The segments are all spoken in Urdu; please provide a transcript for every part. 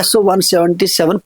SO 177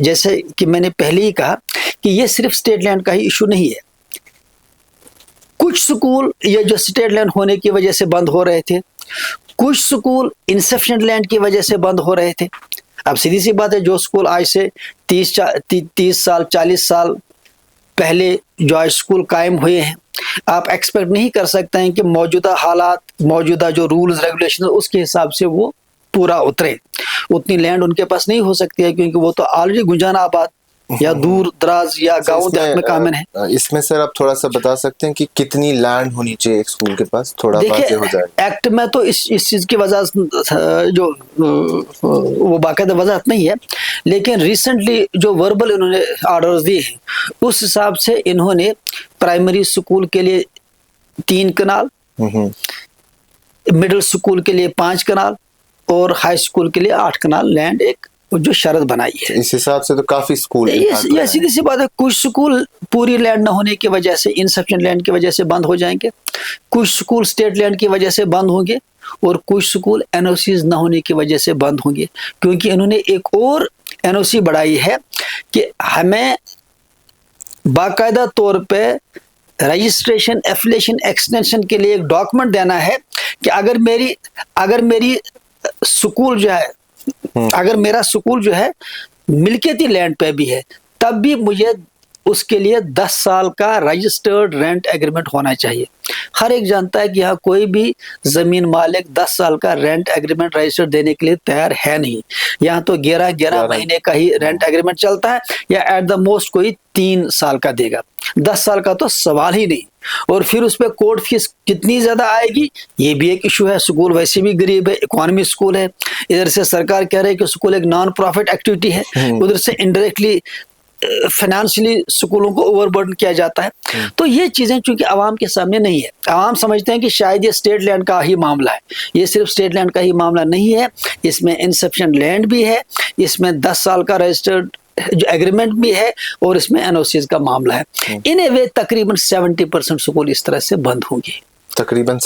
جیسے کہ میں نے پہلے ہی کہا کہ یہ صرف اسٹیٹ لینڈ کا ہی ایشو نہیں ہے. کچھ سکول یہ جو اسٹیٹ لینڈ ہونے کی وجہ سے بند ہو رہے تھے, کچھ سکول انسفیشینٹ لینڈ کی وجہ سے بند ہو رہے تھے. اب سیدھی سی بات ہے, جو سکول آج سے 30 سال 40 سال پہلے جو آج سکول قائم ہوئے ہیں, آپ ایکسپیکٹ نہیں کر سکتے ہیں کہ موجودہ حالات, موجودہ جو رولز ریگولیشن اس کے حساب سے وہ پورا اترے. اتنی لینڈ ان کے پاس نہیں ہو سکتی ہے, کیونکہ وہ تو آلریڈی گنجان آباد یا دور دراز یا گاؤں دیہات میں کامن ہے. اس میں سر آپ تھوڑا سا بتا سکتے ہیں کہ کتنی لینڈ ہونی چاہیے ایک اسکول کے پاس, تھوڑا واضح ہو جائے. ایکٹ میں تو اس چیز کی وضاحت جو وہ باقاعدہ وضاحت نہیں ہے, لیکن ریسنٹلی جو وربل انہوں نے آرڈرز دیے ہیں اس حساب سے انہوں نے پرائمری اسکول کے لیے 3 کنال, مڈل اسکول کے لیے 5 کنال اور ہائی اسکول کے لیے 8 کنال لینڈ ایک جو شرط بنائی ہے. اس حساب سے تو کافی اسکول یہ سیدھی سی بات ہے, کچھ سکول پوری لینڈ نہ ہونے کی وجہ سے, انسفیشینٹ لینڈ کی وجہ سے بند ہو جائیں گے, کچھ سکول اسٹیٹ لینڈ کی وجہ سے بند ہوں گے, اور کچھ سکول این او سیز نہ ہونے کی وجہ سے بند ہوں گے. کیونکہ انہوں نے ایک اور این او سی بڑھائی ہے کہ ہمیں باقاعدہ طور پہ رجسٹریشن ایفیلیشن ایکسٹینشن کے لیے ایک ڈاکومنٹ دینا ہے کہ اگر میری سکول جو ہے, اگر میرا سکول جو ہے ملکیتی لینڈ پہ بھی ہے, تب بھی مجھے اس کے لیے 10 سال کا رجسٹرڈ رینٹ ایگریمنٹ ہونا چاہیے. ہر ایک جانتا ہے کہ یہاں کوئی بھی زمین مالک 10 سال کا رینٹ ایگریمنٹ رجسٹر دینے کے لیے تیار ہے نہیں. یہاں تو 11 مہینے کا ہی رینٹ ایگریمنٹ چلتا ہے, یا ایٹ دا موسٹ کوئی 3 سال کا دے گا. 10 سال کا تو سوال ہی نہیں. اور پھر اس پہ کورٹ فیس کتنی زیادہ آئے گی, یہ بھی ایک ایشو ہے. سکول ویسے بھی غریب ہے, اکانومی سکول ہے, ادھر سے سرکار کہہ رہے ہے کہ سکول ایک نان پروفٹ ایکٹیویٹی ہے, ادھر سے انڈائریکٹلی فائنانشلی سکولوں کو اوور برڈن کیا جاتا ہے. تو یہ چیزیں چونکہ عوام کے سامنے نہیں ہے, عوام سمجھتے ہیں کہ شاید یہ اسٹیٹ لینڈ کا ہی معاملہ ہے. یہ صرف اسٹیٹ لینڈ کا ہی معاملہ نہیں ہے, اس میں انسفیشینٹ لینڈ بھی ہے, اس میں 10 سال کا رجسٹرڈ جو ایگریمنٹ بھی ہے, اور اس میں این او سیز کا معاملہ ہے. ان اے وے تقریباً 70% سکول اس طرح سے بند ہوں گے, تقریباً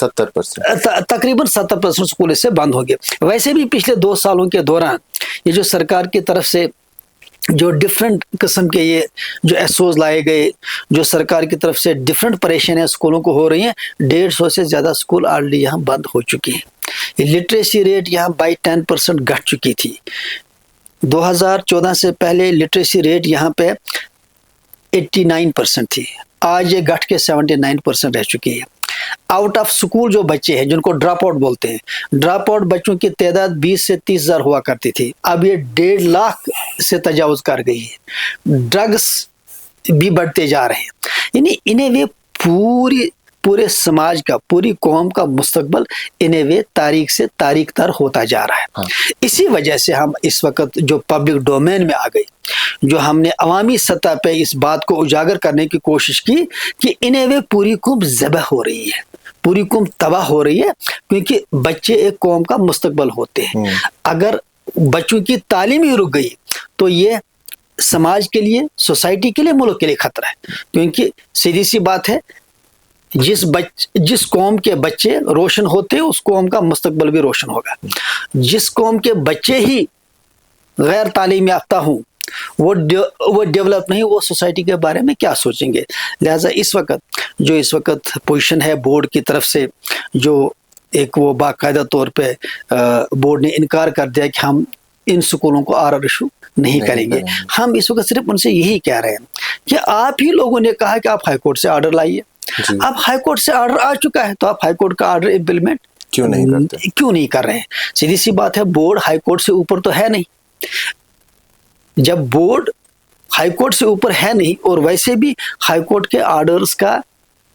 70% سکول اس سے بند ہوں گے. ویسے بھی پچھلے 2 سالوں کے دوران یہ جو سرکار کی طرف سے جو ڈفرینٹ قسم کے یہ جو ایسوز لائے گئے, جو سرکار کی طرف سے ڈفرینٹ پریشانیاں سکولوں کو ہو رہی ہیں, 150 سے زیادہ سکول آلریڈی یہاں بند ہو چکی ہیں. لٹریسی ریٹ یہاں بائی 10% گھٹ چکی تھی. 2014 سے پہلے لٹریسی ریٹ یہاں پہ 89% تھی, آج یہ گھٹ کے 79% رہ چکی ہے. آؤٹ آف سکول جو بچے ہیں جن کو ڈراپ آؤٹ بولتے ہیں, ڈراپ آؤٹ بچوں کی تعداد 20 سے 30 ہزار ہوا کرتی تھی, اب یہ 1.5 لاکھ سے تجاوز کر گئی ہے. ڈرگس بھی بڑھتے جا رہے ہیں. یعنی انہیں وہ پورے سماج کا, پوری قوم کا مستقبل انہیں وہ تاریخ سے تاریخ تر ہوتا جا رہا ہے. اسی وجہ سے ہم اس وقت جو پبلک ڈومین میں آ گئی, جو ہم نے عوامی سطح پہ اس بات کو اجاگر کرنے کی کوشش کی کہ انہیں وہ پوری قوم ذبح ہو رہی ہے, پوری قوم تباہ ہو رہی ہے, کیونکہ بچے ایک قوم کا مستقبل ہوتے ہیں. اگر بچوں کی تعلیم ہی رک گئی تو یہ سماج کے لیے, سوسائٹی کے لیے, ملک کے لیے خطرہ ہے. کیونکہ سیدھی سی بات ہے, جس قوم کے بچے روشن ہوتے اس قوم کا مستقبل بھی روشن ہوگا. جس قوم کے بچے ہی غیر تعلیم یافتہ ہوں, وہ ڈیولپ نہیں, وہ سوسائٹی کے بارے میں کیا سوچیں گے. لہٰذا اس وقت پوزیشن ہے بورڈ کی طرف سے, جو ایک وہ باقاعدہ طور پہ بورڈ نے انکار کر دیا کہ ہم ان سکولوں کو آر ایشو نہیں کریں گے. ہم اس وقت صرف ان سے یہی کہہ رہے ہیں کہ آپ ہی لوگوں نے کہا کہ آپ ہائی کورٹ سے آرڈر لائیے. اب ہائی کورٹ سے آرڈر آ چکا ہے تو آپ ہائی کورٹ کا آرڈر امپلیمنٹ کیوں نہیں کر رہے ہیں. سیدھی سی بات ہے, بورڈ ہائی کورٹ سے اوپر تو ہے نہیں. جب بورڈ ہائی کورٹ سے اوپر ہے نہیں, اور ویسے بھی ہائی کورٹ کے آرڈرز کا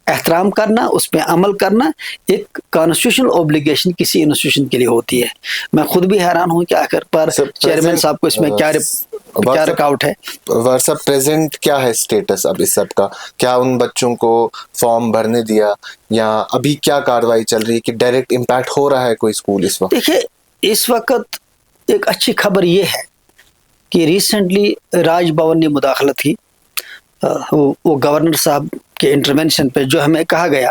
احترام کرنا, اس پہ عمل کرنا ایک کانسٹیٹیوشنل اوبلیگیشن کسی انسٹیٹیوشن کے لیے ہوتی ہے. میں خود بھی حیران ہوں کہ آخر پر چیئرمین صاحب کو اس میں کیا رکاوٹ ہے. ورثہ پریزنٹ کیا ہے اسٹیٹس اب اس سب کا؟ کیا ان بچوں کو فارم بھرنے دیا, یا ابھی کیا کاروائی چل رہی ہے کہ ڈائریکٹ امپیکٹ ہو رہا ہے کوئی اسکول اس وقت؟ دیکھیے, اس وقت ایک اچھی خبر یہ ہے کہ ریسنٹلی راج بھون نے مداخلت کی. وہ گورنر صاحب کے انٹروینشن پہ, جو ہمیں کہا گیا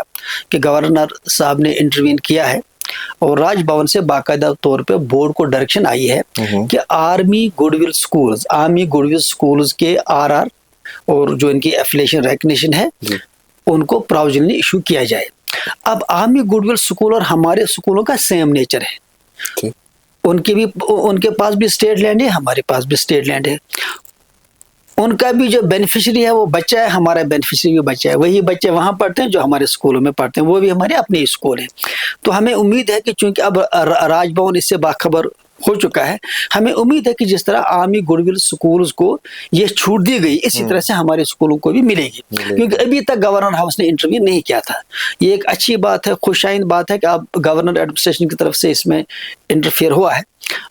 کہ گورنر صاحب نے انٹروین کیا ہے, اور راج بھون سے باقاعدہ طور پہ بورڈ کو ڈائریکشن آئی ہے کہ آرمی گڈ ول سکولز کے آر اور جو ان کی ایفیلیشن ریکگنیشن ہے ان کو پراویژنلی ایشو کیا جائے. اب آرمی گڈ ول سکول اور ہمارے سکولوں کا سیم نیچر ہے. ان کے پاس بھی اسٹیٹ لینڈ ہے, ہمارے پاس بھی اسٹیٹ لینڈ ہے. ان کا بھی جو بینیفیشری ہے وہ بچہ ہے, ہمارا بینیفیشری بھی بچہ ہے. وہی بچے وہاں پڑھتے ہیں جو ہمارے اسکولوں میں پڑھتے ہیں, وہ بھی ہمارے اپنے اسکول ہیں. تو ہمیں امید ہے کہ چونکہ اب راج بھون اس سے باخبر ہو چکا ہے, ہمیں امید ہے کہ جس طرح آرمی گڈ ول سکولز کو یہ چھوٹ دی گئی اسی طرح سے ہمارے اسکولوں کو بھی ملے گی, کیونکہ ابھی تک گورنر ہاؤس نے انٹرویو نہیں کیا تھا. یہ ایک اچھی بات ہے, خوش آئند بات ہے کہ اب گورنر ایڈمنسٹریشن کی طرف سے اس میں انٹرفیئر ہوا ہے.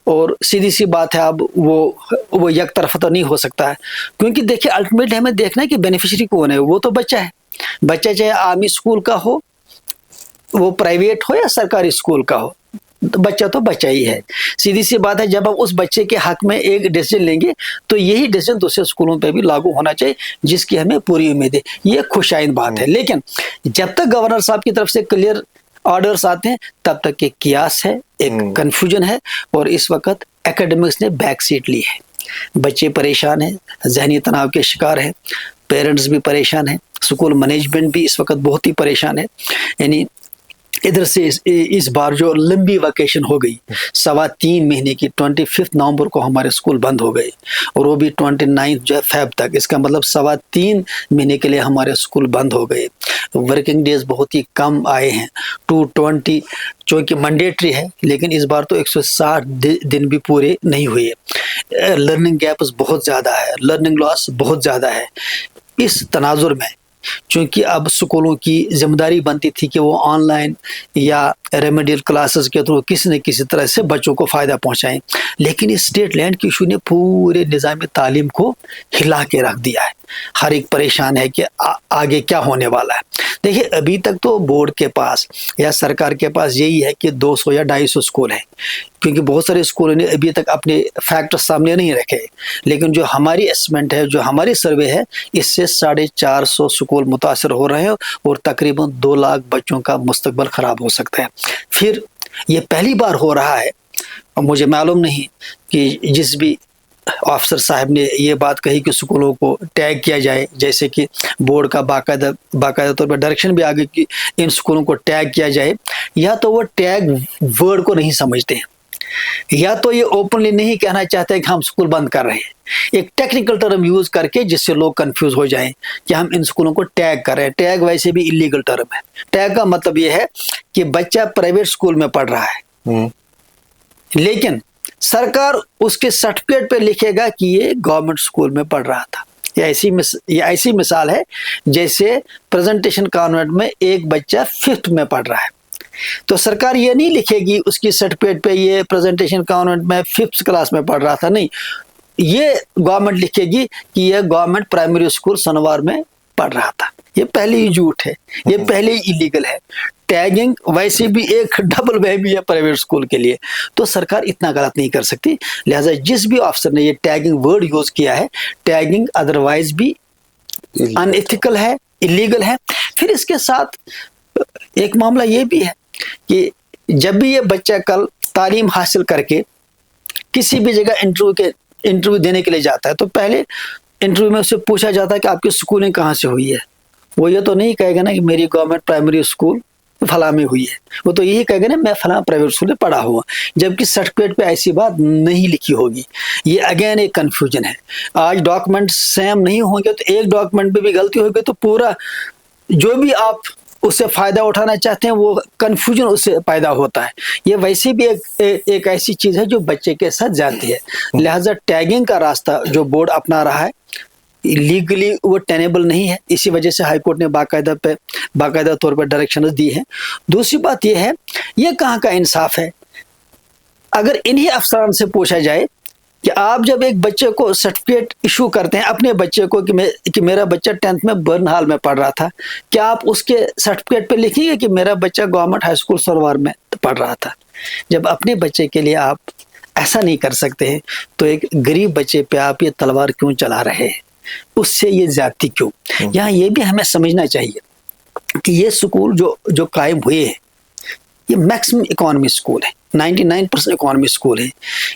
اور سیدھی سی بات ہے, اب وہ یک طرفہ تو نہیں ہو سکتا ہے, کیونکہ دیکھیے الٹیمیٹلی ہمیں دیکھنا ہے کہ بینیفیشری کون ہے. وہ تو بچہ ہے, بچہ چاہے آرمی اسکول کا ہو, وہ پرائیویٹ ہو یا سرکاری اسکول کا ہو, بچہ تو بچہ ہی ہے. سیدھی سی بات ہے, جب ہم اس بچے کے حق میں ایک ڈیسیجن لیں گے تو یہی ڈیسیجن دوسرے اسکولوں پہ بھی لاگو ہونا چاہیے, جس کی ہمیں پوری امید ہے. یہ خوش آئند بات ہے. لیکن جب تک گورنر صاحب کی طرف سے کلیئر آرڈرز آتے ہیں تب تک ایک قیاس ہے, ایک کنفیوژن ہے, اور اس وقت اکیڈمکس نے بیک سیٹ لی ہے. بچے پریشان ہیں, ذہنی تناؤ کے شکار ہیں, پیرنٹس بھی پریشان ہیں, اسکول مینجمنٹ بھی اس وقت بہت ہی پریشان ہے. یعنی ادھر سے اس بار جو لمبی ویکیشن ہو گئی 3.25 مہینے کی, 25 نومبر کو ہمارے اسکول بند ہو گئے, اور وہ بھی 29 جو ہے فیب تک. اس کا مطلب 3.25 مہینے کے لیے ہمارے اسکول بند ہو گئے. ورکنگ ڈیز بہت ہی کم آئے ہیں, 220 چونکہ مینڈیٹری ہے, لیکن اس بار تو 160 دن بھی پورے نہیں ہوئے. لرننگ گیپس بہت زیادہ ہے, لرننگ لاس بہت زیادہ ہے. اس تناظر میں چونکہ اب اسکولوں کی ذمہ داری بنتی تھی کہ وہ آن لائن یا ریمیڈیل کلاسز کے تھرو کسی نہ کسی طرح سے بچوں کو فائدہ پہنچائیں, لیکن اس اسٹیٹ لینڈ کی ایشو نے پورے نظام تعلیم کو ہلا کے رکھ دیا ہے. ہر ایک پریشان ہے کہ آگے کیا ہونے والا ہے. دیکھیے ابھی تک تو بورڈ کے پاس یا سرکار کے پاس یہی ہے کہ 200 یا 250 اسکول ہیں, کیونکہ بہت سارے اسکولوں نے ابھی تک اپنے فیکٹر سامنے نہیں رکھے. لیکن جو ہماری اسسمنٹ ہے, جو ہماری سروے ہے, اس سے 450 اسکول متاثر ہو رہے ہیں, اور تقریباً 2 لاکھ بچوں کا مستقبل خراب ہو سکتا ہے. پھر یہ پہلی بار ہو رہا ہے, اور مجھے معلوم نہیں کہ جس بھی آفسر صاحب نے یہ بات کہی کہ اسکولوں کو ٹیگ کیا جائے, جیسے کہ بورڈ کا باقاعدہ طور پر ڈائریکشن بھی آگے کہ ان اسکولوں کو ٹیگ کیا جائے, یا تو وہ ٹیگ ورڈ کو نہیں سمجھتے ہیں, یا تو یہ اوپنلی نہیں کہنا چاہتے ہیں کہ ہم اسکول بند کر رہے ہیں, ایک ٹیکنیکل ٹرم یوز کر کے جس سے لوگ کنفیوز ہو جائیں کہ ہم ان اسکولوں کو ٹیگ کر رہے ہیں. ٹیگ ویسے بھی انلیگل ٹرم ہے. ٹیگ کا مطلب یہ ہے کہ بچہ پرائیویٹ اسکول میں پڑھ رہا ہے, لیکن سرکار اس کے سرٹیفکیٹ پہ لکھے گا کہ یہ گورنمنٹ اسکول میں پڑھ رہا تھا. یہ ایسی مثال ہے جیسے پریزنٹیشن کانوینٹ میں ایک بچہ 5th میں پڑھ رہا ہے, تو سرکار یہ نہیں لکھے گی اس کی سرٹیفکیٹ پہ یہ پریزنٹیشن کانوینٹ میں 5th کلاس میں پڑھ رہا تھا. نہیں, یہ گورنمنٹ لکھے گی کہ یہ گورنمنٹ پرائمری اسکول سنوار میں پڑھ رہا تھا. یہ پہلے ہی جھوٹ ہے, یہ پہلے ہی ایلیگل ہے. ٹیگنگ ویسے بھی ایک ڈبل وہمی ہے پرائیویٹ اسکول کے لیے, تو سرکار اتنا غلط نہیں کر سکتی. لہٰذا جس بھی آفسر نے یہ ٹیگنگ ورڈ یوز کیا ہے, ٹیگنگ ادروائز بھی ان ایتھیکل ہے, ایلیگل ہے. پھر اس کے ساتھ ایک معاملہ یہ بھی ہے کہ جب بھی یہ بچہ کل تعلیم حاصل کر کے کسی بھی جگہ انٹرویو دینے کے لیے جاتا ہے, تو پہلے انٹرویو میں اسے پوچھا جاتا ہے کہ آپ کی اسکولنگ کہاں سے ہوئی ہے. وہ یہ تو نہیں کہے گا نا کہ میری گورنمنٹ پرائمری اسکول فلاں میں ہوئی ہے, وہ تو یہی کہے گا نا میں فلاں پرائیویٹ اسکول میں پڑھا ہوا, جبکہ سرٹیفکیٹ پہ ایسی بات نہیں لکھی ہوگی. یہ اگین ایک کنفیوژن ہے. آج ڈاکومنٹ سیم نہیں ہوں گے تو ایک ڈاکومنٹ پہ بھی غلطی ہوگی تو پورا جو بھی آپ اس سے فائدہ اٹھانا چاہتے ہیں وہ کنفیوژن اس سے پیدا ہوتا ہے. یہ ویسے بھی ایک ایسی چیز ہے جو بچے کے ساتھ جاتی ہے. لہٰذا ٹیگنگ کا راستہ جو بورڈ اپنا رہا ہے لیگلی وہ ٹینیبل نہیں ہے. اسی وجہ سے ہائی کورٹ نے باقاعدہ طور پر ڈائریکشنز دی ہیں. دوسری بات یہ ہے, یہ کہاں کا انصاف ہے. اگر انہی افسران سے پوچھا جائے کہ آپ جب ایک بچے کو سرٹیفکیٹ ایشو کرتے ہیں اپنے بچے کو کہ میرا بچہ 10th میں برن ہال میں پڑھ رہا تھا, کیا آپ اس کے سرٹیفکیٹ پہ لکھیں گے کہ میرا بچہ گورنمنٹ ہائی اسکول سروار میں پڑھ رہا تھا. جب اپنے بچے کے لیے آپ ایسا نہیں کر سکتے ہیں تو ایک غریب بچے پہ آپ یہ تلوار کیوں چلا رہے ہیں, اس سے یہ زیادتی کیوں. یہاں یہ بھی ہمیں سمجھنا چاہیے کہ یہ سکول جو قائم ہوئے ہیں یہ میکسیمم اکانومی اسکول ہے, 99% اکانومی اسکول ہے.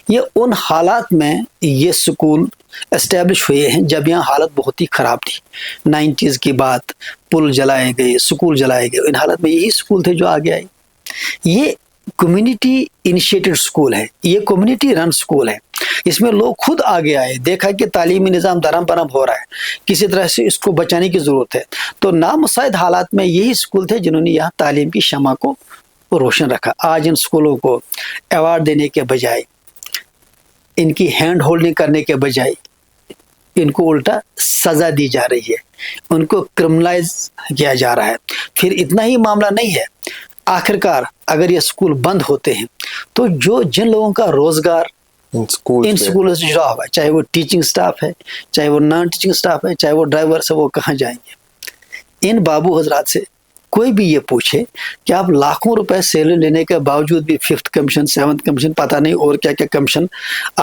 یہ ان حالات میں یہ اسکول اسٹیبلش ہوئے ہیں جب یہاں حالت بہت ہی خراب تھی. 90s کی بات, پل جلائے گئے, اسکول جلائے گئے, ان حالت میں یہی اسکول تھے جو آگے آئے. یہ کمیونٹی انیشیٹڈ اسکول ہے, یہ کمیونٹی رن اسکول ہے. اس میں لوگ خود آگے آئے, دیکھا کہ تعلیمی نظام درہم برہم ہو رہا ہے, کسی طرح سے اس کو بچانے کی ضرورت ہے. تو نامساعد حالات میں یہی اسکول تھے جنہوں نے یہاں تعلیم کی شمع کو روشن رکھا. آج ان اسکولوں کو ایوارڈ دینے کے بجائے, ان کی ہینڈ ہولڈنگ کرنے کے بجائے, ان کو الٹا سزا دی جا رہی ہے, ان کو کرمنلائز کیا جا رہا ہے. پھر اتنا ہی معاملہ نہیں ہے, آخر کار اگر یہ اسکول بند ہوتے ہیں تو جن لوگوں کا روزگار ان اسکولوں سے جڑا ہوا ہے, چاہے وہ ٹیچنگ سٹاف ہے, چاہے وہ نان ٹیچنگ سٹاف ہے, چاہے وہ ڈرائیورس ہے, وہ کہاں جائیں گے؟ ان بابو حضرات سے کوئی بھی یہ پوچھے کہ آپ لاکھوں روپے سیلری لینے کے باوجود بھی 5th کمیشن 7th کمیشن پتہ نہیں اور کیا کیا کمیشن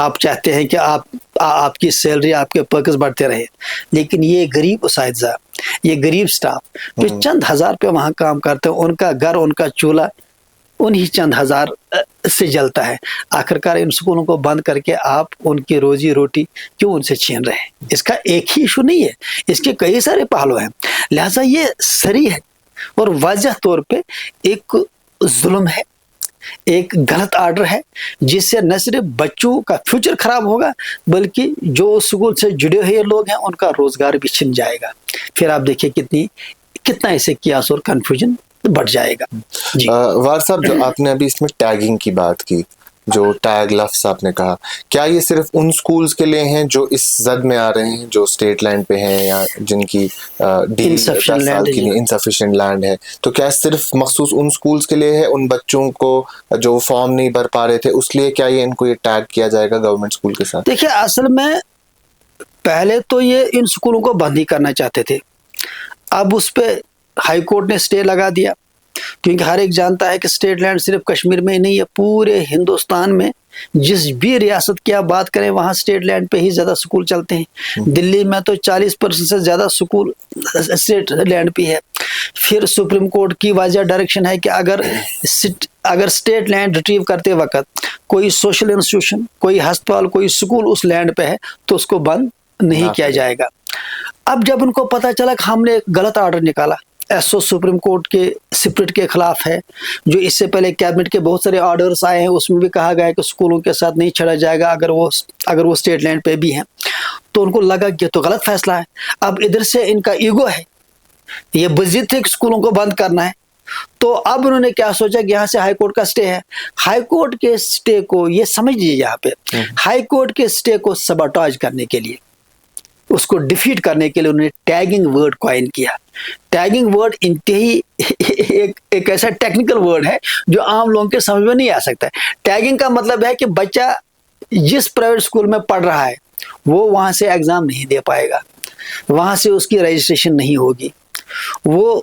آپ چاہتے ہیں کہ آپ کی سیلری, آپ کے پرکس بڑھتے رہے, لیکن یہ غریب اساتذہ, یہ غریب سٹاف جو چند ہزار پہ وہاں کام کرتے ہیں, ان کا گھر, ان کا چولہا انہی چند ہزار سے جلتا ہے. آخرکار ان اسکولوں کو بند کر کے آپ ان کی روزی روٹی کیوں ان سے چھین رہے ہیں؟ اس کا ایک ہی ایشو نہیں ہے, اس کے کئی سارے پہلو ہیں. لہٰذا یہ صریح ہے اور واضح طور پہ ایک ظلم ہے, ایک غلط آرڈر ہے, جس سے نہ صرف بچوں کا فیوچر خراب ہوگا بلکہ جو اسکول سے جڑے ہوئے لوگ ہیں ان کا روزگار بھی چھن جائے گا. پھر آپ دیکھیں کتنا اسے کیاس اور کنفیوژن بڑھ جائے گا. جی وار صاحب, جو آپ نے ابھی اس میں ٹیگنگ کی بات کی, جو ٹیگ لفظ آپ نے کہا, کیا یہ صرف ان سکولز کے لیے ہیں جو اس زد میں آ رہے ہیں, جو اسٹیٹ لینڈ پہ ہیں یا جن کی 10 سال کی انسفیشینٹ لینڈ ہے, تو کیا صرف مخصوص ان سکولز کے لیے ہے, ان بچوں کو جو فارم نہیں بھر پا رہے تھے اس لیے کیا یہ ان کو یہ ٹیگ کیا جائے گا گورنمنٹ اسکول کے ساتھ؟ دیکھیے, اصل میں پہلے تو یہ ان سکولوں کو بند ہی کرنا چاہتے تھے, اب اس پہ ہائی کورٹ نے اسٹے لگا دیا, کیونکہ ہر ایک جانتا ہے کہ اسٹیٹ لینڈ صرف کشمیر میں ہی نہیں ہے, پورے ہندوستان میں جس بھی ریاست کی آپ بات کریں وہاں اسٹیٹ لینڈ پہ ہی زیادہ سکول چلتے ہیں. دلی میں تو 40% سے زیادہ سکول اسٹیٹ لینڈ پہ ہے. پھر سپریم کورٹ کی واضح ڈائریکشن ہے کہ اگر اسٹیٹ لینڈ ریٹریو کرتے وقت کوئی سوشل انسٹیٹیوشن, کوئی ہسپتال, کوئی سکول اس لینڈ پہ ہے تو اس کو بند نہیں کیا جائے گا. اب جب ان کو پتا چلا کہ ہم نے غلط آرڈر نکالا, ایسو سپریم کورٹ کے سپرٹ کے خلاف ہے, جو اس سے پہلے کیبنٹ کے بہت سارے آرڈرز آئے ہیں, اس میں بھی کہا گیا ہے کہ اسکولوں کے ساتھ نہیں چھڑا جائے گا اگر وہ اسٹیٹ لینڈ پہ بھی ہیں, تو ان کو لگا کہ تو غلط فیصلہ ہے. اب ادھر سے ان کا ایگو ہے, یہ بضد تھے کہ اسکولوں کو بند کرنا ہے, تو اب انہوں نے کیا سوچا کہ یہاں سے ہائی کورٹ کا اسٹے ہے, ہائی کورٹ کے اسٹے کو, یہ سمجھ لیجیے یہاں پہ, ہائی کورٹ کے اسٹے کو سباٹاج کرنے کے لیے, اس کو ڈیفیٹ کرنے کے لیے انہوں نے ٹیگنگ ورڈ کوائن کیا. ٹیگنگ ورڈ انتہائی ایک ایسا ٹیکنیکل ورڈ ہے جو عام لوگوں کے سمجھ میں نہیں آ سکتا. ٹیگنگ کا مطلب ہے کہ بچہ جس پرائیویٹ اسکول میں پڑھ رہا ہے وہ وہاں سے ایگزام نہیں دے پائے گا, وہاں سے اس کی رجسٹریشن نہیں ہوگی, وہ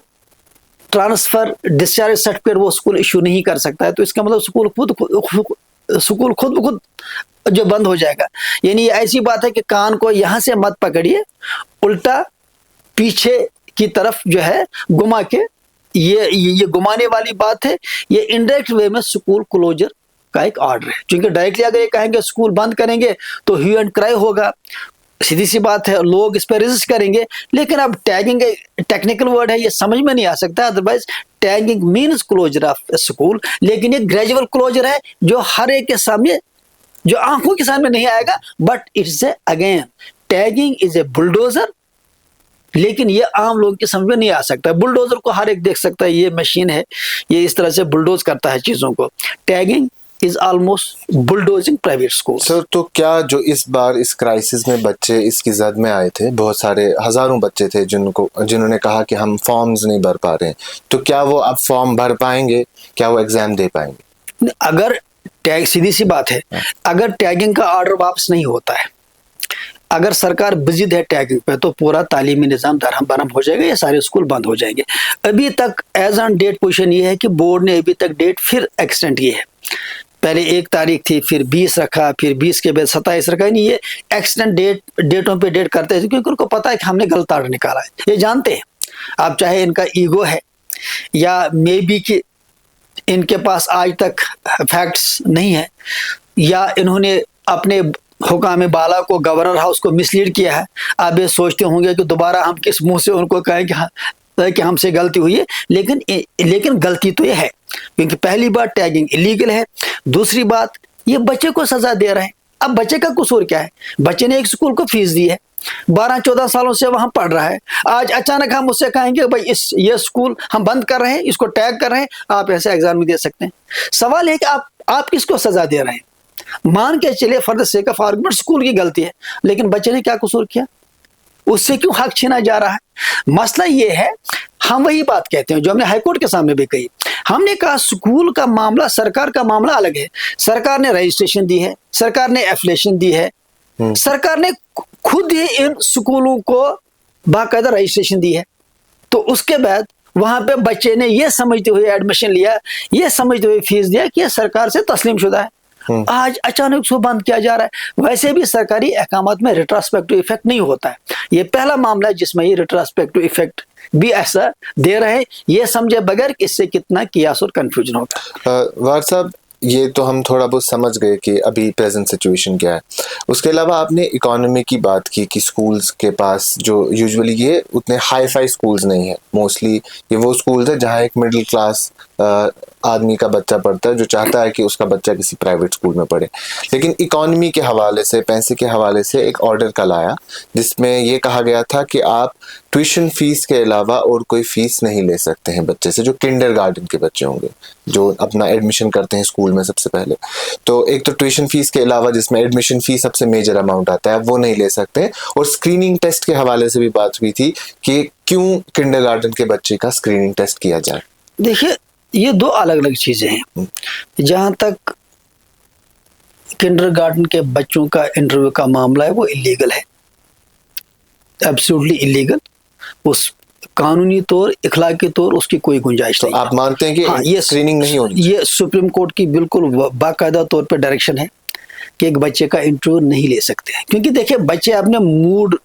ٹرانسفر ڈسچارج سرٹیفکیٹ وہ اسکول ایشو نہیں کر سکتا ہے. تو اس کا مطلب اسکول خود بخود جو بند ہو جائے گا. یعنی یہ ایسی بات ہے کہ کان کو یہاں سے مت پکڑیے, الٹا پیچھے کی طرف جو ہے گما کے, یہ گمانے والی بات ہے. یہ انڈائریکٹ وے میں اسکول کلوجر کا ایک آرڈر ہے, کیونکہ ڈائریکٹلی اگر یہ کہیں گے اسکول بند کریں گے تو ہیو اینڈ کرائی ہوگا, سیدھی سی بات ہے, لوگ اس پہ ریزسٹ کریں گے. لیکن اب ٹیگنگ ٹیکنیکل ورڈ ہے, یہ سمجھ میں نہیں آ سکتا. Otherwise tagging means closure of school, لیکن یہ گریجول کلوجر ہے جو ہر ایک کے سامنے, جو آنکھوں کے سامنے نہیں آئے گا, but it's a again tagging is a bulldozer. لیکن یہ عام لوگوں کی سمجھ میں نہیں آ سکتا. بلڈوزر کو ہر ایک دیکھ سکتا ہے, یہ مشین ہے, یہ اس طرح سے بلڈوز کرتا ہے چیزوں کو. Tagging is almost bulldozing private school. Sir, تو کیا جو اس بار اس کرائسس میں بچے اس کی زد میں آئے تھے, بہت سارے ہزاروں بچے تھے جنہوں نے کہا کہ ہم فارمز نہیں بھر پا رہے ہیں, تو کیا وہ اب فارم بھر پائیں گے, کیا وہ ایگزام دے پائیں گے؟ اگر سیدھی سی بات ہے, اگر ٹیگنگ کا آرڈر واپس نہیں ہوتا ہے, اگر سرکار بضد ہے ٹیگنگ پہ, تو پورا تعلیمی نظام درہم برہم ہو جائے گا, یہ سارے اسکول بند ہو جائیں گے. ابھی تک ایز آن ڈیٹ پوزیشن یہ ہے کہ بورڈ نے ابھی تک ڈیٹ پھر ایکسٹینڈ کی ہے. پہلے 1 تاریخ تھی, پھر 20 رکھا, پھر 20 کے بعد 27 رکھا. یعنی یہ ایکسٹینڈ ڈیٹوں پہ ڈیٹ کرتے ہیں, کیونکہ ان کو پتا ہے کہ ہم نے غلط آرڈر نکالا ہے. یہ جانتے ہیں, آپ چاہے ان کا ایگو ہے یا مے بی کہ ان کے پاس آج تک فیکٹس نہیں ہے، یا انہوں نے اپنے حکام بالا کو، گورنر ہاؤس کو مس لیڈ کیا ہے. اب یہ سوچتے ہوں گے کہ دوبارہ ہم کس منہ سے ان کو کہیں کہ ہم سے غلطی ہوئی ہے. لیکن غلطی تو یہ ہے، کیونکہ پہلی بات ٹیگنگ الیگل ہے، دوسری بات یہ بچے کو سزا دے رہے ہیں. اب بچے کا قصور کیا ہے؟ بچے نے ایک اسکول کو فیس دی ہے، 12-14 سالوں سے وہاں پڑھ رہا ہے، آج اچانک ہم اس سے کہیں گے بھائی یہ اسکول ہم بند کر رہے ہیں، اس کو ٹیگ کر رہے ہیں، آپ ایسے ایگزام میں دے سکتے ہیں. سوال ہے کہ آپ کس کو سزا دے رہے ہیں؟ مان کے چلے for the sake of argument school کی غلطی ہے، لیکن بچے نے کیا قصور کیا؟ اس سے کیوں حق چھینا جا رہا ہے؟ مسئلہ یہ ہے، ہم وہی بات کہتے ہیں جو ہم نے ہائی کورٹ کے سامنے بھی کہی. ہم نے کہا اسکول کا معاملہ، سرکار کا معاملہ الگ ہے. سرکار نے رجسٹریشن دی ہے، سرکار نے ایفیلیشن دی ہے، سرکار نے خود ہی ان اسکولوں کو باقاعدہ رجسٹریشن دی ہے. تو اس کے بعد وہاں پہ بچے نے یہ سمجھتے ہوئے ایڈمیشن لیا، یہ سمجھتے ہوئے فیس دیا کہ یہ سرکار سے تسلیم شدہ ہے. آج اچانک اس کو بند کیا جا رہا ہے. ویسے بھی سرکاری احکامات میں ریٹراسپیکٹو ایفیکٹ نہیں ہوتا ہے. یہ پہلا معاملہ ہے جس میں یہ ریٹراسپیکٹو ایفیکٹ بھی ایسا دے رہے ہیں، یہ سمجھے بغیر کہ اس سے کتنا کیاس اور کنفیوژن ہوگا. وار صاحب، یہ تو ہم تھوڑا بہت سمجھ گئے کہ ابھی پریزنٹ سچویشن کیا ہے. اس کے علاوہ آپ نے اکانومی کی بات کی کہ سکولز کے پاس جو یوزولی یہ اتنے ہائی فائی سکولز نہیں ہیں، موسٹلی یہ وہ سکولز ہیں جہاں ایک مڈل کلاس آدمی کا بچہ پڑھتا ہے جو چاہتا ہے کہ اس کا بچہ کسی پرائیویٹ سکول میں پڑھے. لیکن اکانومی کے حوالے سے، پیسے کے حوالے سے ایک آرڈر کل آیا جس میں یہ کہا گیا تھا کہ آپ ٹیوشن فیس کے علاوہ اور کوئی فیس نہیں لے سکتے ہیں بچے سے، جو کنڈر گارڈن کے بچے ہوں گے جو اپنا ایڈمیشن کرتے ہیں اسکول میں سب سے پہلے. تو ایک تو ٹیوشن فیس کے علاوہ جس میں ایڈمیشن فیس سب سے میجر اماؤنٹ آتا ہے وہ نہیں لے سکتے. اور اسکریننگ ٹیسٹ کے حوالے سے بھی بات ہوئی تھی کہ کیوں کنڈر گارڈن کے بچے کا اسکریننگ ٹیسٹ کیا جائے. دیکھیے، یہ دو الگ الگ چیزیں ہیں. جہاں تک کنڈر گارڈن کے بچوں کا انٹرویو کا معاملہ ہے وہ اللیگل ہے، ایبسولوٹلی اللیگل. اس قانونی طور، اخلاقی طور اس کی کوئی گنجائش نہیں. آپ مانتے ہیں کہ یہ اسکریننگ نہیں ہونی؟ یہ سپریم کورٹ کی بالکل باقاعدہ طور پہ ڈائریکشن ہے کہ ایک بچے کا انٹرویو نہیں لے سکتے ہیں، کیونکہ دیکھیں بچے اپنے موڈ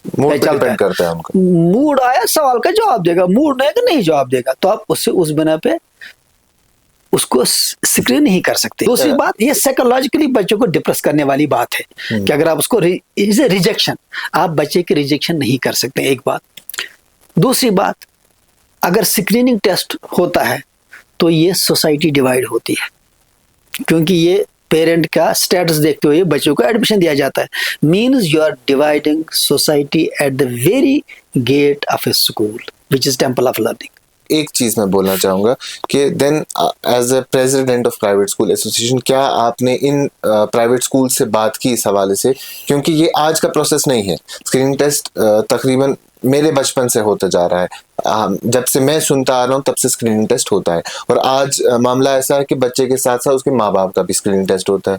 ڈپینڈ کرتا ہے ان کا. موڈ آیا سوال کا جواب دے گا، موڈ نہیں کہ نہیں جواب دے گا، تو آپ اس سے اس بنا پہ اس کو اسکرین نہیں کر سکتے. دوسری بات، یہ سائیکولوجیکلی بچوں کو ڈپریس کرنے والی بات ہے کہ اگر آپ اس کو ریجیکشن، آپ بچے کی ریجیکشن نہیں کر سکتے، ایک بات. دوسری بات، اگر اسکریننگ ٹیسٹ ہوتا ہے تو یہ سوسائٹی ڈیوائیڈ ہوتی ہے، کیونکہ یہ پیرنٹ کا سٹیٹس دیکھتے ہوئے بچوں کو ایڈمیشن دیا جاتا ہے. Means you are dividing society at the very gate of a school which is temple of learning. ایک چیز میں بولنا چاہوں گا کہ then as a president of private school association, کیا آپ نے ان پرائیویٹ اسکول سے بات کی اس حوالے سے؟ کیونکہ یہ آج کا پروسیس نہیں ہے. اسکریننگ ٹیسٹ تقریباً میرے بچپن سے ہوتا جا رہا ہے، جب سے میں سنتا آ رہا ہوں تب سے اسکریننگ ٹیسٹ ہوتا ہے. اور آج معاملہ ایسا ہے کہ بچے کے ساتھ ساتھ اس کے ماں باپ کا بھی اسکریننگ ٹیسٹ ہوتا ہے.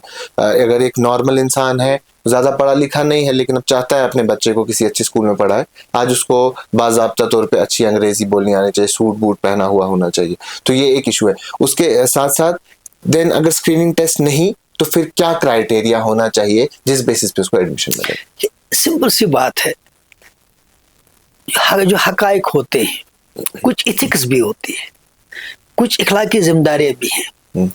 اگر ایک نارمل انسان ہے، زیادہ پڑھا لکھا نہیں ہے، لیکن اب چاہتا ہے اپنے بچے کو کسی اچھی اسکول میں پڑھائے، آج اس کو باضابطہ طور پہ اچھی انگریزی بولنی آنی چاہیے، سوٹ بوٹ پہنا ہوا ہونا چاہیے. تو یہ ایک ایشو ہے. اس کے ساتھ ساتھ دین اگر اسکریننگ ٹیسٹ نہیں تو پھر کیا کرائٹیریا ہونا چاہیے جس بیسس پہ اس کو ایڈمیشن ملے؟ سمپل سی بات ہے، جو حقائق ہوتے ہیں کچھ ایتھکس بھی ہوتی ہے، کچھ اخلاقی ذمہ داریاں بھی ہیں.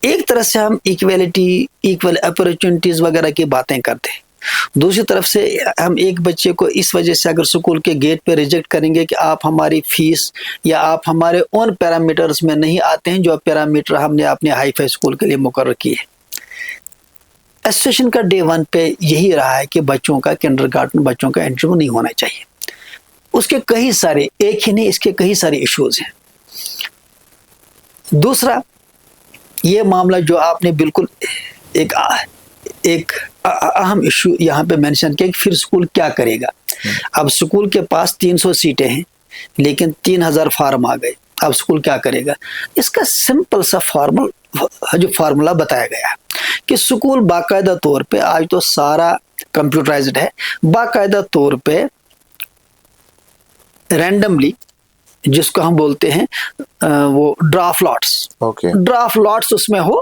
ایک طرف سے ہم ایکویلٹی، ایکول اپرچونٹیز وغیرہ کی باتیں کرتے ہیں، دوسری طرف سے ہم ایک بچے کو اس وجہ سے اگر اسکول کے گیٹ پہ ریجیکٹ کریں گے کہ آپ ہماری فیس یا آپ ہمارے اون پیرامیٹرز میں نہیں آتے ہیں جو پیرامیٹر ہم نے اپنے ہائی فائی اسکول کے لیے مقرر کیے. ایسوسیشن کا ڈے 1 پہ یہی رہا ہے کہ بچوں کا کنڈر گارڈن بچوں کا انٹرویو نہیں ہونا چاہیے. اس کے کئی سارے، ایک ہی نہیں، اس کے کئی سارے ایشوز ہیں. دوسرا یہ معاملہ جو آپ نے بالکل ایک اہم ایشو یہاں پہ مینشن کیا کہ پھر اسکول کیا کرے گا. اب اسکول کے پاس 300 سیٹیں ہیں لیکن 3000 فارم آ گئے، اب اسکول کیا کرے گا؟ اس کا سمپل سا فارمولا بتایا گیا کہ اسکول باقاعدہ طور پہ، آج تو سارا کمپیوٹرائزڈ ہے، باقاعدہ طور پہ رینڈملی، جس کو ہم بولتے ہیں وہ ڈرافٹ لاٹس، ڈرافٹ لاٹس اس میں ہو،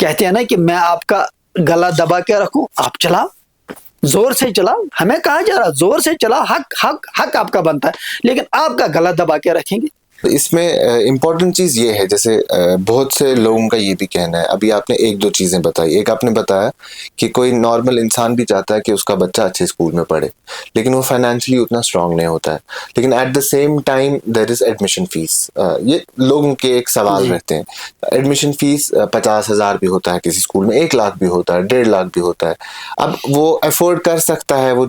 کہتے ہیں نا کہ میں آپ کا گلا دبا کے رکھوں, آپ چلاؤ, زور سے چلاؤ, ہمیں کہا جا رہا زور سے چلاؤ, حق آپ کا بنتا ہے, لیکن آپ کا گلا دبا کے رکھیں گے. اس میں امپورٹنٹ چیز یہ ہے, جیسے بہت سے لوگوں کا یہ بھی کہنا ہے, ابھی آپ نے ایک دو چیزیں بتائی. ایک آپ نے بتایا کہ کوئی نارمل انسان بھی چاہتا ہے کہ اس کا بچہ اچھے اسکول میں پڑھے, لیکن وہ فائنینشلی اتنا اسٹرانگ نہیں ہوتا ہے. لیکن at the same time there is admission fees. یہ لوگوں کے ایک سوال رہتے ہیں. ایڈمیشن فیس 50,000 بھی ہوتا ہے کسی اسکول میں, 1 لاکھ بھی ہوتا ہے, 1.5 لاکھ بھی ہوتا ہے. اب وہ افورڈ کر سکتا ہے, وہ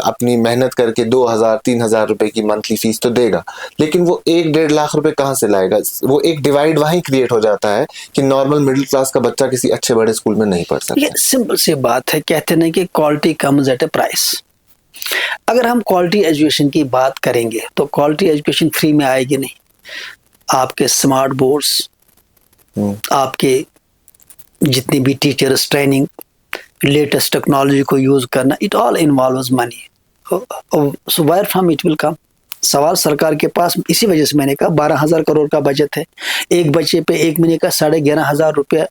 اپنی محنت کر کے 2,000-3,000 روپے کی منتھلی فیس تو دے گا, لیکن وہ 1-1.5 لاکھ روپے کہاں سے لائے گا؟ وہ ایک ڈیوائڈ وہیں کریٹ ہو جاتا ہے کہ نارمل مڈل کلاس کا بچہ کسی اچھے بڑے اسکول میں نہیں پڑھ سکتا. یہ سمپل سی بات ہے, کہتے ہیں کہ quality comes at a price. اگر ہم کوالٹی ایجوکیشن کی بات کریں گے تو کوالٹی ایجوکیشن فری میں آئے گی نہیں. آپ کے اسمارٹ بورڈز, آپ کے جتنی بھی ٹیچرز ٹریننگ, لیٹسٹ ٹیکنالوجی کو یوز کرنا, it all involves money. So where from it will come. سوال سرکار کے پاس, اسی وجہ سے میں نے کہا 12,000 کروڑ کا بجٹ ہے, ایک بچے پہ ایک مہینے کا 11,500 روپیہ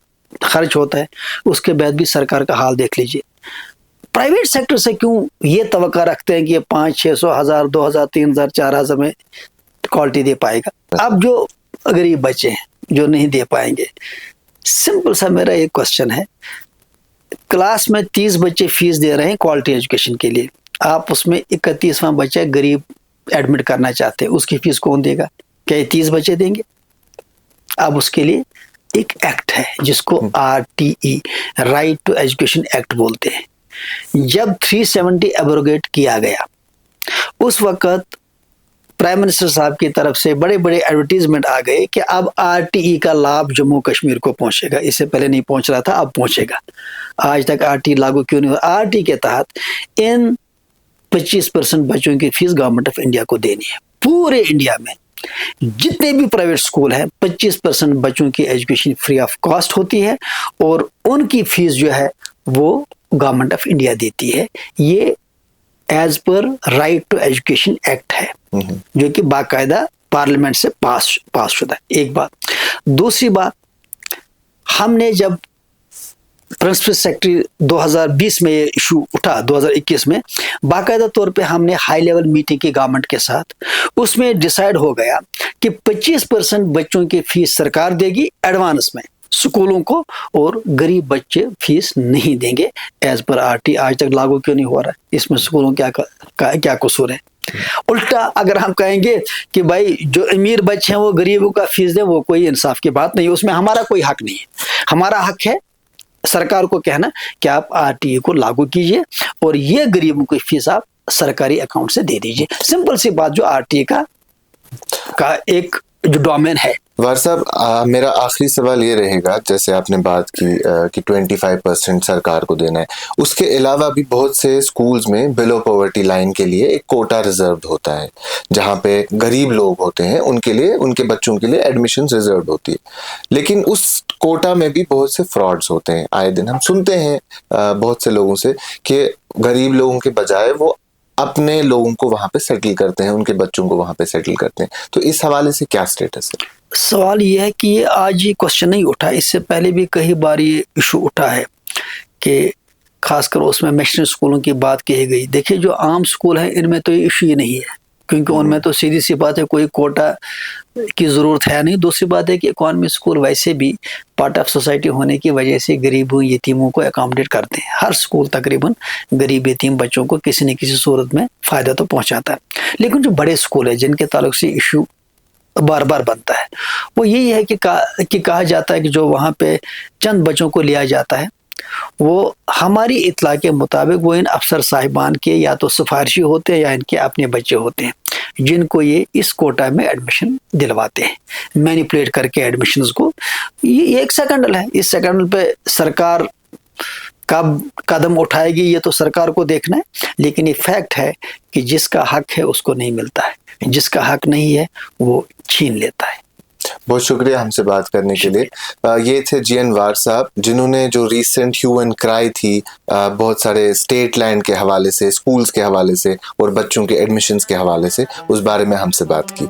خرچ ہوتا ہے. اس کے بعد بھی سرکار کا حال دیکھ لیجئے. پرائیویٹ سیکٹر سے کیوں یہ توقع رکھتے ہیں کہ یہ 500-600 ہزار 2,000 3,000 4,000 میں کوالٹی دے پائے گا؟ اب جو غریب بچے ہیں جو نہیں دے پائیں گے, سمپل سا میرا ایک کوشچن ہے, کلاس میں 30 بچے فیس دے رہے ہیں کوالٹی ایجوکیشن کے لیے, آپ اس میں 31واں بچہ غریب ایڈمٹ کرنا چاہتے ہیں, اس کی فیس کون دے گا؟ کیا یہ 30 بچے دیں گے؟ اب اس کے لیے ایک ایکٹ ہے جس کو RTE, right to education act بولتے ہیں. جب 370 ایبروگیٹ کیا گیا, اس وقت پرائم منسٹر صاحب کی طرف سے بڑے بڑے ایڈورٹیزمنٹ آ گئے کہ اب RTE کا لابھ جموں کشمیر کو پہنچے گا. اس سے پہلے نہیں پہنچ رہا تھا, اب پہنچے گا. آج تک RTE لاگو کیوں نہیں ہوا؟ RTE کے تحت ان 25% بچوں کی فیس گورنمنٹ آف انڈیا کو دینی ہے. پورے انڈیا میں جتنے بھی پرائیویٹ سکول ہیں 25% بچوں کی ایجوکیشن فری آف کاسٹ ہوتی ہے, اور ان کی فیس جو ہے وہ گورنمنٹ آف انڈیا دیتی ہے. یہ as per right to education act ہے جو کہ باقاعدہ پارلیمنٹ سے پاس شدہ ہے. ایک بات. دوسری بات, ہم نے جب پرنسپل سیکرٹری 2020 میں یہ ایشو اٹھا, 2021 میں باقاعدہ طور پہ ہم نے ہائی لیول میٹنگ کی گورنمنٹ کے ساتھ, اس میں ڈیسائیڈ ہو گیا کہ 25% بچوں کی فیس سرکار دے گی ایڈوانس میں سکولوں کو, اور غریب بچے فیس نہیں دیں گے ایز پر RTE. آج تک لاگو کیوں نہیں ہو رہا ہے؟ اس میں سکولوں کیا قصور ہے؟ الٹا اگر ہم کہیں گے کہ بھائی جو امیر بچے ہیں وہ غریبوں کا فیس دیں, وہ کوئی انصاف کی بات نہیں ہے. اس میں ہمارا کوئی حق نہیں ہے. ہمارا حق ہے سرکار کو کہنا کہ آپ RTE کو لاگو کیجئے اور یہ غریبوں کی فیس آپ سرکاری اکاؤنٹ سے دے دیجئے. سمپل سی بات, جو RTE کا ایک جو ڈومین ہے. وار صاحب, میرا آخری سوال یہ رہے گا, جیسے آپ نے بات کی کہ 25% سرکار کو دینا ہے, اس کے علاوہ بھی بہت سے سکولز میں بلو پاورٹی لائن کے لیے ایک کوٹا ریزروڈ ہوتا ہے, جہاں پہ غریب لوگ ہوتے ہیں ان کے لیے, ان کے بچوں کے لیے ایڈمیشن ریزروڈ ہوتی ہے. لیکن اس کوٹا میں بھی بہت سے فراڈز ہوتے ہیں. آئے دن ہم سنتے ہیں بہت سے لوگوں سے کہ غریب لوگوں کے بجائے وہ اپنے لوگوں کو وہاں پہ سیٹل کرتے ہیں, ان کے بچوں کو وہاں پہ سیٹل کرتے ہیں. تو اس حوالے سے کیا سٹیٹس ہے؟ سوال یہ ہے کہ یہ آج یہ کوشچن نہیں اٹھا, اس سے پہلے بھی کئی بار یہ ایشو اٹھا ہے کہ خاص کر اس میں مشنری اسکولوں کی بات کی گئی. دیکھیے جو عام اسکول ہیں ان میں تو یہ ایشو ہی نہیں ہے, کیونکہ ان میں تو سیدھی سی بات ہے کوئی کوٹا کی ضرورت ہے نہیں. دوسری بات ہے کہ اکانومی اسکول ویسے بھی پارٹ آف سوسائٹی ہونے کی وجہ سے غریبوں یتیموں کو اکاموڈیٹ کرتے ہیں. ہر اسکول تقریباً غریب یتیم بچوں کو کسی نہ کسی صورت میں فائدہ تو پہنچاتا ہے. لیکن جو بڑے اسکول ہیں جن کے تعلق سے ایشو بار بار بنتا ہے, وہ یہی ہے کہ کہا جاتا ہے کہ جو وہاں پہ چند بچوں کو لیا جاتا ہے وہ ہماری اطلاع کے مطابق وہ ان افسر صاحبان کے یا تو سفارشی ہوتے ہیں یا ان کے اپنے بچے ہوتے ہیں جن کو یہ اس کوٹا میں ایڈمیشن دلواتے ہیں, مینیپولیٹ کر کے ایڈمیشنز کو. یہ ایک سیکنڈل ہے, اس سیکنڈل پہ سرکار کب قدم اٹھائے گی یہ تو سرکار کو دیکھنا ہے, لیکن یہ فیکٹ ہے کہ جس کا حق ہے اس کو نہیں ملتا ہے, جس کا حق نہیں ہے وہ چھین لیتا ہے. بہت شکریہ ہم سے بات کرنے کے لیے. یہ تھے جی این وار صاحب, جنہوں نے جو ریسنٹ ہیو اینڈ کرائی تھی بہت سارے اسٹیٹ لینڈ کے حوالے سے, اسکولز کے حوالے سے اور بچوں کے ایڈمیشنز کے حوالے سے, اس بارے میں ہم سے بات کی.